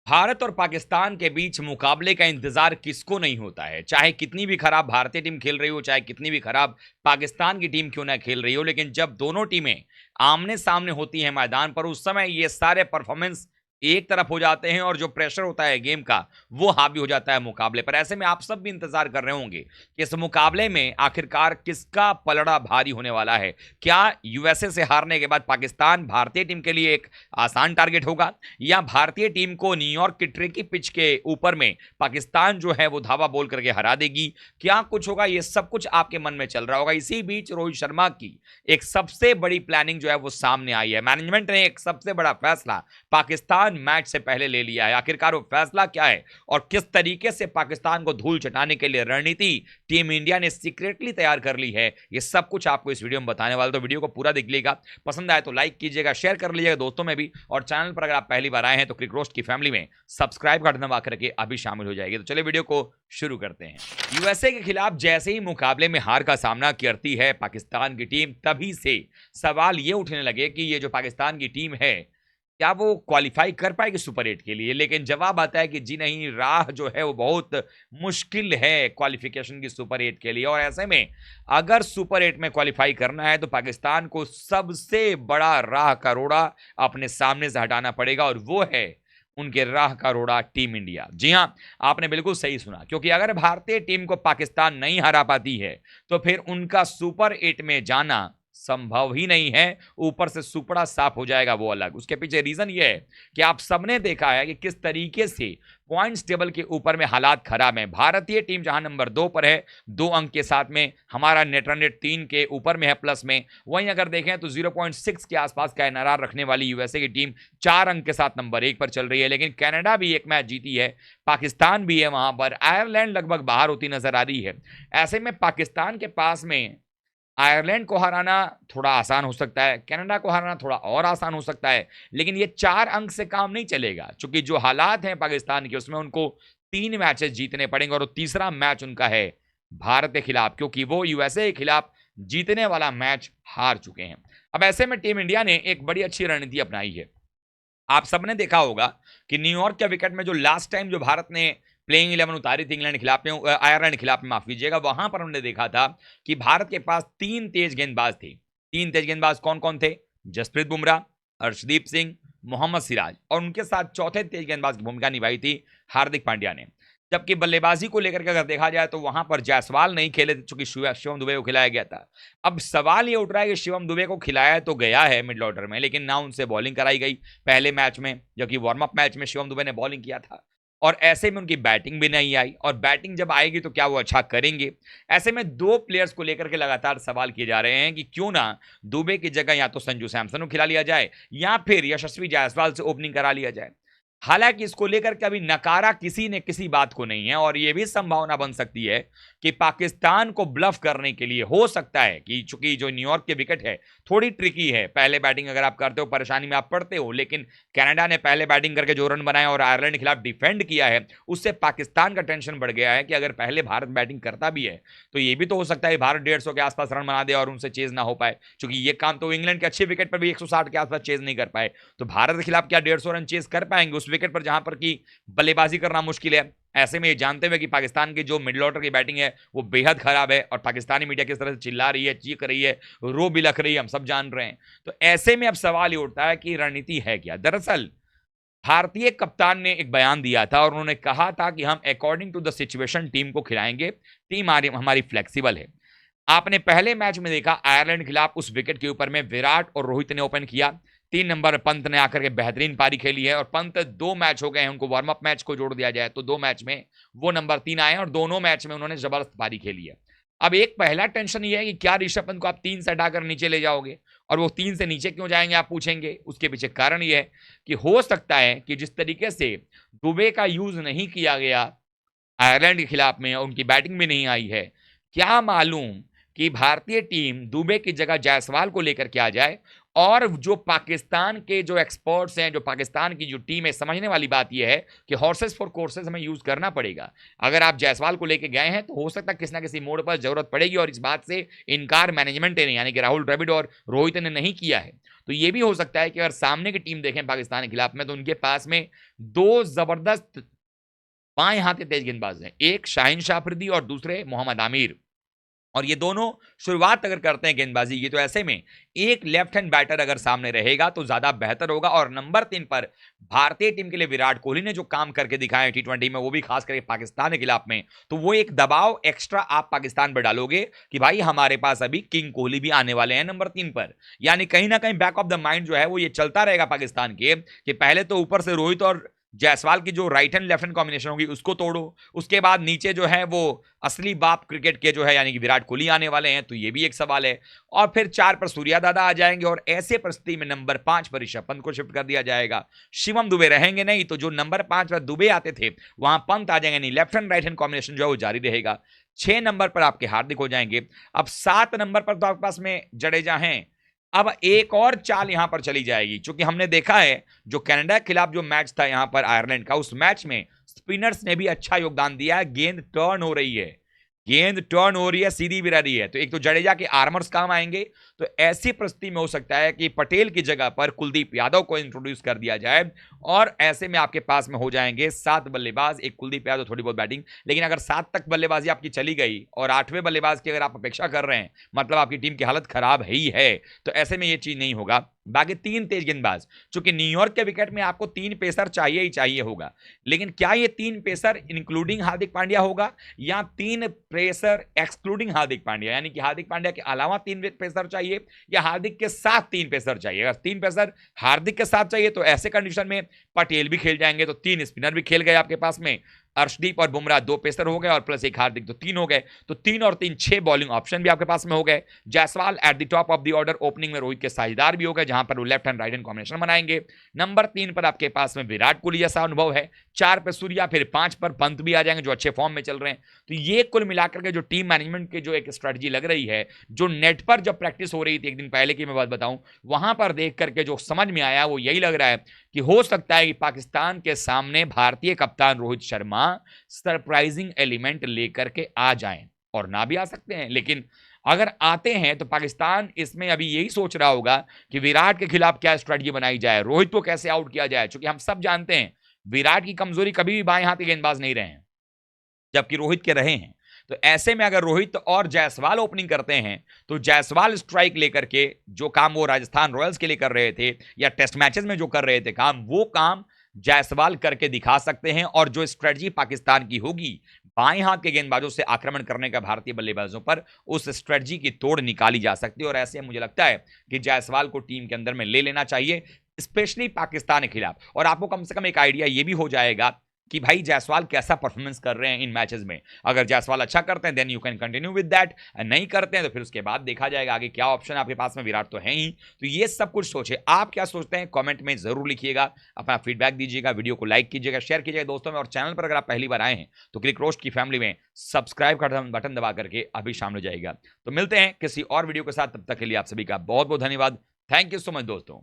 भारत और पाकिस्तान के बीच मुकाबले का इंतजार किसको नहीं होता है। चाहे कितनी भी खराब भारतीय टीम खेल रही हो, चाहे कितनी भी खराब पाकिस्तान की टीम क्यों ना खेल रही हो, लेकिन जब दोनों टीमें आमने सामने होती हैं मैदान पर, उस समय ये सारे परफॉर्मेंस एक तरफ हो जाते हैं और जो प्रेशर होता है गेम का, वो हावी हो जाता है मुकाबले पर। ऐसे में आप सब भी इंतजार कर रहे होंगे कि इस मुकाबले में आखिरकार किसका पलड़ा भारी होने वाला है। क्या यूएसए से हारने के बाद पाकिस्तान भारतीय टीम के लिए एक आसान टारगेट होगा, या भारतीय टीम को न्यूयॉर्क की ट्रिकी पिच के ऊपर में पाकिस्तान जो है वो धावा बोल करके हरा देगी? क्या कुछ होगा, ये सब कुछ आपके मन में चल रहा होगा। इसी बीच रोहित शर्मा की एक सबसे बड़ी प्लानिंग जो है वो सामने आई है। मैनेजमेंट ने एक सबसे बड़ा फैसला पाकिस्तान मैच से पहले ले लिया है। आखिरकार वो फैसला क्या है और किस तरीके से पाकिस्तान को धूल चटाने के लिए रणनीति टीम इंडिया ने सीक्रेटली तैयार कर ली है, ये सब कुछ आपको इस वीडियो में बताने वाला। तो वीडियो को पूरा देख लीजिएगा, पसंद आए तो लाइक कीजिएगा, शेयर कर लीजिएगा दोस्तों में भी, और चैनल पर अगर आप पहली बार आए हैं तो क्रिक रोस्ट की फैमिली में सब्सक्राइब का बटन दबा करके अभी शामिल हो जाएगी। तो चलिए वीडियो को शुरू करते हैं। यूएसए के खिलाफ जैसे ही मुकाबले में हार का सामना करती है पाकिस्तान की टीम, तभी से सवाल ये उठने लगे कि ये जो पाकिस्तान की टीम है, क्या वो क्वालिफाई कर पाएगी सुपर 8 के लिए। लेकिन जवाब आता है कि जी नहीं, राह जो है वो बहुत मुश्किल है क्वालिफिकेशन की सुपर 8 के लिए। और ऐसे में अगर सुपर 8 में क्वालिफाई करना है तो पाकिस्तान को सबसे बड़ा राह का रोड़ा अपने सामने से हटाना पड़ेगा, और वो है उनके राह का रोड़ा टीम इंडिया। जी हां, आपने बिल्कुल सही सुना, क्योंकि अगर भारतीय टीम को पाकिस्तान नहीं हरा पाती है तो फिर उनका सुपर 8 में जाना संभव ही नहीं है। ऊपर से सुपड़ा साफ हो जाएगा वो अलग। उसके पीछे रीजन ये है कि आप सबने देखा है कि किस तरीके से पॉइंट्स टेबल के ऊपर में हालात खराब हैं। भारतीय टीम जहां नंबर 2 पर है 2 अंक के साथ में, हमारा नेट रन रेट 3 के ऊपर में है प्लस में। वहीं अगर देखें तो 0.6 के आसपास का एनआरआर रखने वाली यूएसए की टीम 4 अंक के साथ नंबर 1 पर चल रही है। लेकिन कनाडा भी एक मैच जीती है, पाकिस्तान भी है वहां पर, आयरलैंड लगभग बाहर होती नजर आ रही है। ऐसे में पाकिस्तान के पास में आयरलैंड को हराना थोड़ा आसान हो सकता है, कनाडा को हराना थोड़ा और आसान हो सकता है, लेकिन ये 4 अंक से काम नहीं चलेगा, क्योंकि जो हालात हैं पाकिस्तान के उसमें उनको 3 मैचेस जीतने पड़ेंगे, और तीसरा मैच उनका है भारत के खिलाफ, क्योंकि वो यूएसए के खिलाफ जीतने वाला मैच हार चुके हैं। अब ऐसे में टीम इंडिया ने एक बड़ी अच्छी रणनीति अपनाई है। आप सबने देखा होगा कि न्यूयॉर्क के विकेट में जो लास्ट टाइम जो भारत ने प्लेइंग 11 उतारी थी इंग्लैंड के खिलाफ में, आयरलैंड के खिलाफ में, माफ कीजिएगा, वहां पर हमने देखा था कि भारत के पास 3 तेज गेंदबाज थे। 3 तेज गेंदबाज कौन कौन थे? जसप्रीत बुमराह, अर्शदीप सिंह, मोहम्मद सिराज, और उनके साथ चौथे तेज गेंदबाज की भूमिका निभाई थी हार्दिक पांड्या ने। जबकि बल्लेबाजी को लेकर के अगर देखा जाए तो वहां पर जायसवाल नहीं खेले थे, चूंकि शिवम दुबे को खिलाया गया था। अब सवाल ये उठ रहा है कि शिवम दुबे को खिलाया तो गया है मिडिल ऑर्डर में, लेकिन ना उनसे बॉलिंग कराई गई पहले मैच में, जबकि वार्म अप मैच में शिवम दुबे ने बॉलिंग किया था, और ऐसे में उनकी बैटिंग भी नहीं आई, और बैटिंग जब आएगी तो क्या वो अच्छा करेंगे? ऐसे में 2 प्लेयर्स को लेकर के लगातार सवाल किए जा रहे हैं कि क्यों ना दुबे की जगह या तो संजू सैमसन को खिला लिया जाए, या फिर यशस्वी जायसवाल से ओपनिंग करा लिया जाए। हालांकि इसको लेकर के अभी नकारा किसी ने किसी बात को नहीं है, और यह भी संभावना बन सकती है कि पाकिस्तान को ब्लफ करने के लिए हो सकता है कि चूंकि जो न्यूयॉर्क के विकेट है थोड़ी ट्रिकी है, पहले बैटिंग अगर आप करते हो परेशानी में आप पड़ते हो, लेकिन कनाडा ने पहले बैटिंग करके जो रन बनाए और आयरलैंड के खिलाफ डिफेंड किया है, उससे पाकिस्तान का टेंशन बढ़ गया है कि अगर पहले भारत बैटिंग करता भी है तो यह भी तो हो सकता है भारत 150 के आसपास रन बना दे और उनसे चेज ना हो पाए, क्योंकि ये काम तो इंग्लैंड के अच्छे विकेट पर भी 160 के आसपास चेज नहीं कर पाए। तो भारत के खिलाफ क्या 150 रन चेज कर पाएंगे उस विकेट पर जहां पर की बल्लेबाजी करना मुश्किल है? ऐसे में ये जानते हुए कि पाकिस्तान की जो मिडिल ऑर्डर की बैटिंग है वो बेहद खराब है, और पाकिस्तानी मीडिया किस तरह से चिल्ला रही है, चीख रही है, रो बिलख रही है, हम सब जान रहे हैं। तो ऐसे में अब सवाल ये उठता है कि रणनीति है क्या? दरअसल भारतीय कप्तान ने एक बयान दिया था और उन्होंने कहा था कि हम according to the situation team को खिलाएंगे, टीम हमारी फ्लेक्सिबल है। आपने पहले मैच में देखा आयरलैंड के खिलाफ उस विकेट के ऊपर में विराट और रोहित ने ओपन किया, 3 नंबर पंत ने आकर के बेहतरीन पारी खेली है, और पंत 2 मैच हो गए हैं उनको, वार्म अप मैच को जोड़ दिया जाए तो 2 मैच में वो नंबर 3 आए हैं, और दोनों मैच में उन्होंने जबरदस्त पारी खेली है। अब एक पहला टेंशन ये है कि क्या ऋषभ पंत को आप 3 से हटाकर नीचे ले जाओगे, और वो 3 से नीचे क्यों जाएंगे आप पूछेंगे। उसके पीछे कारण ये है कि हो सकता है कि जिस तरीके से दुबे का यूज नहीं किया गया आयरलैंड के खिलाफ में, उनकी बैटिंग भी नहीं आई है, क्या मालूम कि भारतीय टीम दुबे की जगह जायसवाल को लेकर के आ जाए और जो पाकिस्तान के जो एक्सपर्ट्स हैं, जो पाकिस्तान की जो टीम है, समझने वाली बात यह है कि हॉर्सेस फॉर कोर्सेस हमें यूज करना पड़ेगा। अगर आप जायसवाल को लेके गए हैं तो हो सकता है किसी ना किसी मोड़ पर जरूरत पड़ेगी, और इस बात से इनकार मैनेजमेंट ने यानी कि राहुल द्रविड़ और रोहित ने नहीं किया है। तो ये भी हो सकता है कि अगर सामने की टीम देखें पाकिस्तान के खिलाफ में, तो उनके पास में दो जबरदस्त बाएं हाथे तेज गेंदबाज हैं, एक शाहीन शाह अफरीदी और दूसरे मोहम्मद आमिर। और ये दोनों शुरुआत अगर करते हैं गेंदबाजी की, तो ऐसे में एक लेफ्ट हैंड बैटर अगर सामने रहेगा तो ज्यादा बेहतर होगा। और नंबर 3 पर भारतीय टीम के लिए विराट कोहली ने जो काम करके दिखाया T20 में, वो भी खास करके पाकिस्तान के खिलाफ में, तो वो एक दबाव एक्स्ट्रा आप पाकिस्तान पर डालोगे कि भाई हमारे पास अभी किंग कोहली भी आने वाले हैं नंबर 3 पर। यानी कहीं ना कहीं बैक ऑफ द माइंड जो है वो ये चलता रहेगा पाकिस्तान के कि पहले तो ऊपर से रोहित और जायसवाल की जो right hand left hand combination होगी उसको तोड़ो, उसके बाद नीचे जो है वो असली बाप क्रिकेट के जो है यानी कि विराट कोहली आने वाले हैं, तो ये भी एक सवाल है। और फिर 4 पर सूर्या दादा आ जाएंगे, और ऐसे परिस्थिति में नंबर 5 पर ऋषभ पंत को शिफ्ट कर दिया जाएगा। शिवम दुबे रहेंगे नहीं, तो जो नंबर 5 पर दुबे आते थे वहां पंत आ जाएंगे नहीं, left hand right hand combination जो है वो जारी रहेगा। 6 नंबर पर आपके हार्दिक हो जाएंगे। अब 7 नंबर पर तो आपके पास में जडेजा हैं। अब एक और चाल यहां पर चली जाएगी, क्योंकि हमने देखा है जो कनाडा के खिलाफ जो मैच था यहां पर आयरलैंड का, उस मैच में स्पिनर्स ने भी अच्छा योगदान दिया है। गेंद टर्न हो रही है, गेंद टर्न हो रही है, सीधी भी रही है, तो एक तो जडेजा के आर्मर्स काम आएंगे। तो ऐसी परिस्थिति में हो सकता है कि पटेल की जगह पर कुलदीप यादव को इंट्रोड्यूस कर दिया जाए, और ऐसे में आपके पास में हो जाएंगे 7 बल्लेबाज, एक कुलदीप यादव थोड़ी बहुत बैटिंग। लेकिन अगर 7 तक बल्लेबाजी आपकी चली गई और 8वें बल्लेबाज की अगर आप अपेक्षा कर रहे हैं, मतलब आपकी टीम की हालत खराब ही है, तो ऐसे में यह चीज नहीं होगा। बाकी 3 तेज गेंदबाज, चूंकि न्यूयॉर्क के विकेट में आपको 3 पेसर चाहिए ही चाहिए होगा, लेकिन क्या ये 3 पेसर इंक्लूडिंग हार्दिक पांड्या होगा या 3 पेसर एक्सक्लूडिंग हार्दिक पांड्या, यानी कि हार्दिक पांड्या के अलावा 3 पेसर चाहिए या हार्दिक के साथ 3 पेसर चाहिए। अगर 3 पेसर हार्दिक के साथ चाहिए तो ऐसे कंडीशन में पटेल भी खेल जाएंगे, तो 3 स्पिनर भी खेल गए आपके पास में, अर्शदीप और बुमराह 2 पेसर हो गए और प्लस एक हार्दिक, तो 3 हो गए। तो 3 और 3 6 बॉलिंग ऑप्शन भी आपके पास में हो गए। Jaiswal at the top of the order, opening में रोहित के साझेदार भी हो गए, जहां पर वो left hand right hand combination बनाएंगे। नंबर 3 पर आपके पास में विराट कोहली जैसा अनुभव है, 4 पर सूर्या, फिर 5 पर पंत भी आ जाएंगे जो अच्छे फॉर्म में चल रहे हैं। तो ये कुल मिलाकर के जो टीम मैनेजमेंट की जो एक स्ट्रेटजी लग रही है, जो नेट पर जब प्रैक्टिस हो रही थी एक दिन पहले की मैं बात बताऊं, वहां पर देख करके जो समझ में आया वो यही लग रहा है कि हो सकता है कि पाकिस्तान के सामने भारतीय कप्तान रोहित शर्मा सरप्राइजिंग एलिमेंट लेकर के आ जाएं, और ना भी आ सकते हैं। लेकिन अगर आते हैं तो पाकिस्तान इसमें अभी यही सोच रहा होगा कि विराट के खिलाफ क्या स्ट्रेटजी बनाई जाए, रोहित को कैसे आउट किया जाए, क्योंकि हम सब जानते हैं विराट की कमजोरी कभी भी बाएं हाथ के गेंदबाज नहीं रहे हैं, जबकि रोहित के रहे हैं। तो ऐसे में अगर रोहित और जायसवाल ओपनिंग करते हैं, तो जायसवाल स्ट्राइक लेकर के जो काम वो राजस्थान रॉयल्स के लिए कर रहे थे या टेस्ट मैचेस में जो कर रहे थे काम, वो काम जायसवाल करके दिखा सकते हैं। और जो स्ट्रेटजी पाकिस्तान की होगी बाएं हाथ के गेंदबाजों से आक्रमण करने का भारतीय बल्लेबाजों पर, उस स्ट्रेटजी की तोड़ निकाली जा सकती है। और ऐसे मुझे लगता है कि जायसवाल को टीम के अंदर में ले लेना चाहिए, स्पेशली पाकिस्तान के खिलाफ। और आपको कम से कम एक आइडिया ये भी हो जाएगा कि भाई जायसवाल कैसा परफॉर्मेंस कर रहे हैं इन मैचेस में। अगर जायसवाल अच्छा करते हैं then you can continue with that, नहीं करते हैं तो फिर उसके बाद देखा जाएगा आगे क्या ऑप्शन आपके पास में, विराट तो है ही। तो ये सब कुछ सोचे, आप क्या सोचते हैं कमेंट में जरूर लिखिएगा, अपना फीडबैक दीजिएगा, वीडियो को लाइक कीजिएगा, शेयर कीजिएगा दोस्तों में, और चैनल पर अगर आप पहली बार आए हैं तो क्रिक रोस्ट की फैमिली में सब्सक्राइब का बटन दबा करके अभी शामिल हो जाएगा। तो मिलते हैं किसी और वीडियो के साथ, तब तक के लिए आप सभी का बहुत बहुत धन्यवाद। थैंक यू सो मच दोस्तों।